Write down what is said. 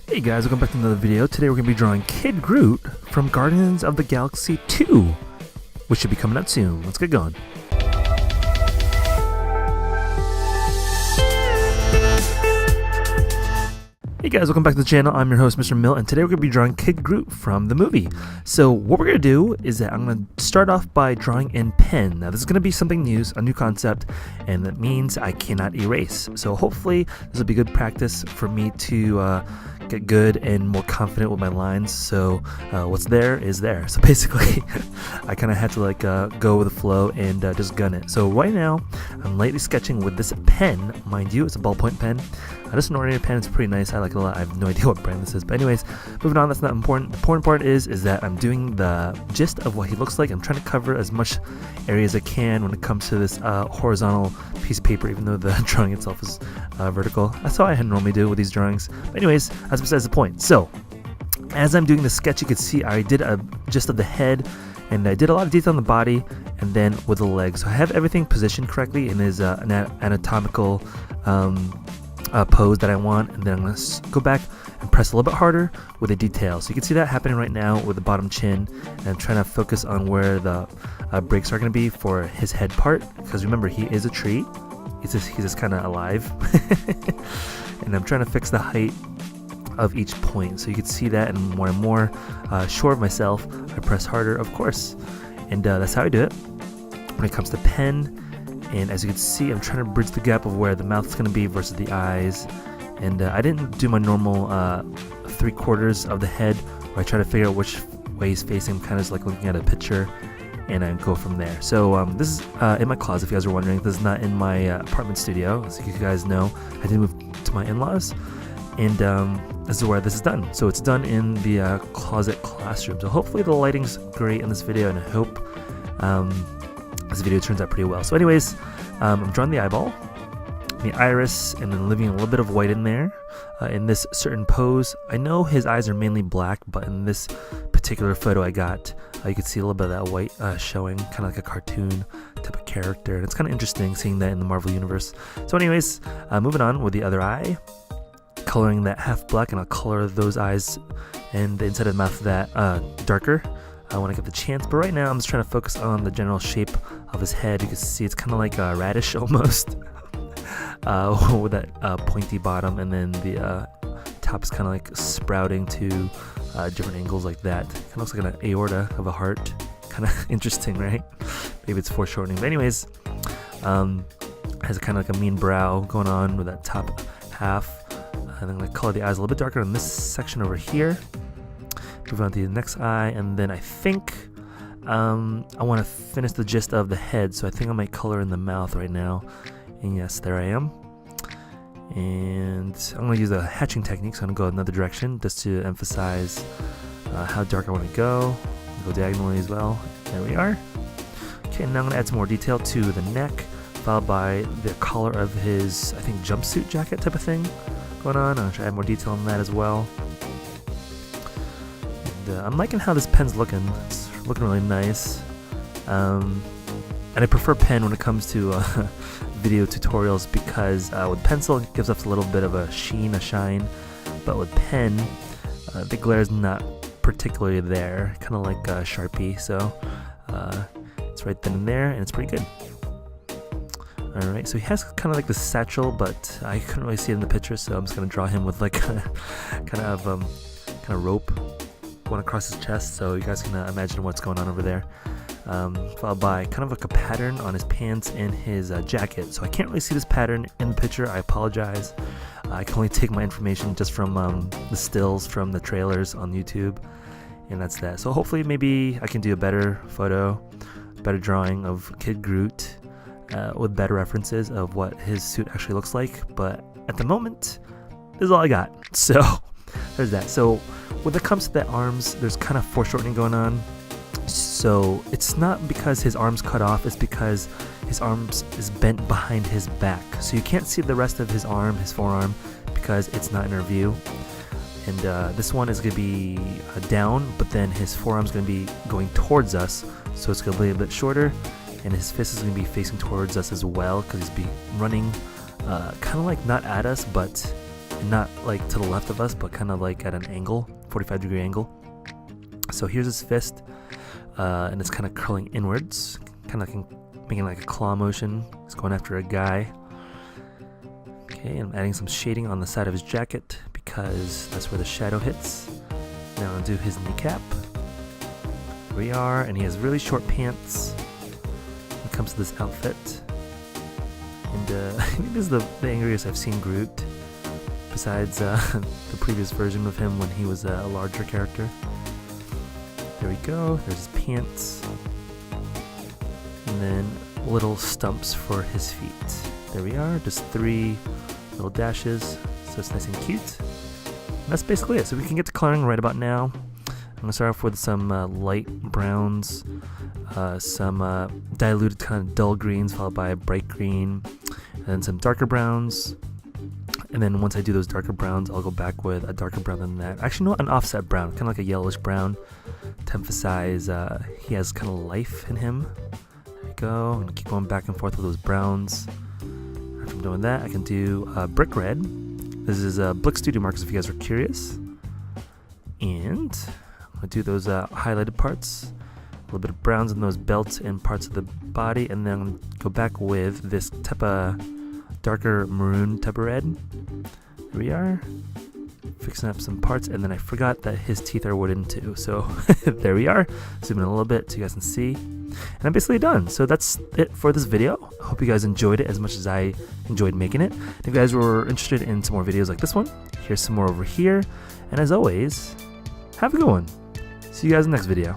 Hey guys, welcome back to another video. Today we're going to be drawing Kid Groot from Guardians of the Galaxy 2, which should be coming out soon. Let's get going. Hey guys, welcome back to the channel. I'm your host, mr.mil, and today we're going to be drawing Kid Groot from the movie. So what we're going to do is that I'm going to start off by drawing in pen. Now this is going to be something new, a new concept, and that means I cannot erase. So hopefully this will be good practice for me to get good and more confident with my lines. So what's there is there. So basically I kind of had to go with the flow and just gun it. So right now I'm lightly sketching with this pen. Mind you, it's a ballpoint pen. Just an ordinary pen. It's pretty nice. I like it a lot. I have no idea what brand this is, but anyways, moving on. That's not important. The important part is that I'm doing the gist of what he looks like. I'm trying to cover as much area as I can when it comes to this horizontal piece of paper, even though the drawing itself is vertical. That's how I normally do with these drawings. But anyways, that's besides the point. So as I'm doing the sketch, you can see I did a gist of the head, and I did a lot of detail on the body, and then with the legs. So I have everything positioned correctly in his anatomical pose that I want, and then I'm going to go back and press a little bit harder with the detail. So you can see that happening right now with the bottom chin, and I'm trying to focus on where the breaks are going to be for his head part, because remember, he is a tree. He's just kind of alive. And I'm trying to fix the height of each point, so you can see that, and more sure of myself, I press harder, of course, and that's how I do it when it comes to pen. And as you can see, I'm trying to bridge the gap of where the mouth is going to be versus the eyes. And I didn't do my normal 3/4 of the head, where I try to figure out which way he's facing. I'm kind of just like looking at a picture, and I go from there. So this is in my closet, if you guys are wondering. This is not in my apartment studio. As you guys know, I did move to my in-laws, and this is where this is done. So it's done in the closet classroom. So hopefully the lighting's great in this video, and I hope this video turns out pretty well. So anyways, I'm drawing the eyeball, the iris, and then leaving a little bit of white in there in this certain pose. I know his eyes are mainly black, but in this particular photo I got, you can see a little bit of that white showing, kind of like a cartoon type of character, and it's kind of interesting seeing that in the Marvel universe. So anyways, moving on with the other eye, coloring that half black, and I'll color those eyes and the inside of the mouth that darker when I get the chance. But right now I'm just trying to focus on the general shape of his head. You can see it's kind of like a radish almost, with that pointy bottom, and then the top is kind of like sprouting to different angles like that. Kind of looks like an aorta of a heart. Kind of interesting, right? Maybe it's foreshortening. But anyways, has kind of like a mean brow going on with that top half. And I'm going to color the eyes a little bit darker on this section over here. Move on to the next eye, and then I think I want to finish the gist of the head, so I think I might color in the mouth right now. And yes, there I am. And I'm going to use a hatching technique, so I'm going to go another direction just to emphasize how dark I want to go. Go diagonally as well. There we are. Okay, now I'm going to add some more detail to the neck, followed by the collar of his, I think, jumpsuit jacket type of thing going on. I'll try to add more detail on that as well. I'm liking how this pen's looking. It's looking really nice. And I prefer pen when it comes to video tutorials, because with pencil it gives us a little bit of a sheen, a shine, but with pen the glare is not particularly there, kind of like Sharpie. So it's right then and there, and it's pretty good. Alright, so he has kind of like the satchel, but I couldn't really see it in the picture, so I'm just going to draw him with like kind of rope going across his chest, so you guys can imagine what's going on over there. Followed by kind of like a pattern on his pants and his jacket. So I can't really see this pattern in the picture. I apologize. I can only take my information just from the stills from the trailers on YouTube, and that's that. So hopefully maybe I can do a better photo, better drawing of Kid Groot with better references of what his suit actually looks like. But at the moment, this is all I got. So there's that. So when it comes to the arms, there's kind of foreshortening going on. So it's not because his arms cut off, it's because his arms is bent behind his back. So you can't see the rest of his arm, his forearm, because it's not in our view. And this one is going to be down, but then his forearm is going to be going towards us. So it's going to be a bit shorter, and his fist is going to be facing towards us as well, because he's be running kind of like not at us, but not like to the left of us, but kind of like at an angle, 45-degree angle. So here's his fist, and it's kind of curling inwards, kind of like making like a claw motion. It's going after a guy. Okay, I'm adding some shading on the side of his jacket because that's where the shadow hits. Now I'll do his kneecap. Here we are, and he has really short pants when it comes to this outfit. And I think this is the angriest I've seen Groot, besides the previous version of him when he was a larger character. There we go, there's his pants. And then little stumps for his feet. There we are, just 3 little dashes, so it's nice and cute. And that's basically it. So we can get to coloring right about now. I'm going to start off with some light browns, some diluted kind of dull greens, followed by a bright green, and then some darker browns. And then once I do those darker browns, I'll go back with a darker brown than that. Actually, no, an offset brown, kind of like a yellowish brown, to emphasize he has kind of life in him. There we go. I'm going to keep going back and forth with those browns. After I'm doing that, I can do brick red. This is Blick Studio markers if you guys are curious. And I'm going to do those highlighted parts. A little bit of browns in those belts and parts of the body. And then I'm going to go back with this type of darker maroon type of red. There we are. Fixing up some parts. And then I forgot that his teeth are wooden too. So there we are. Zoom in a little bit so you guys can see. And I'm basically done. So that's it for this video. I hope you guys enjoyed it as much as I enjoyed making it. If you guys were interested in some more videos like this one, here's some more over here. And as always, have a good one. See you guys in the next video.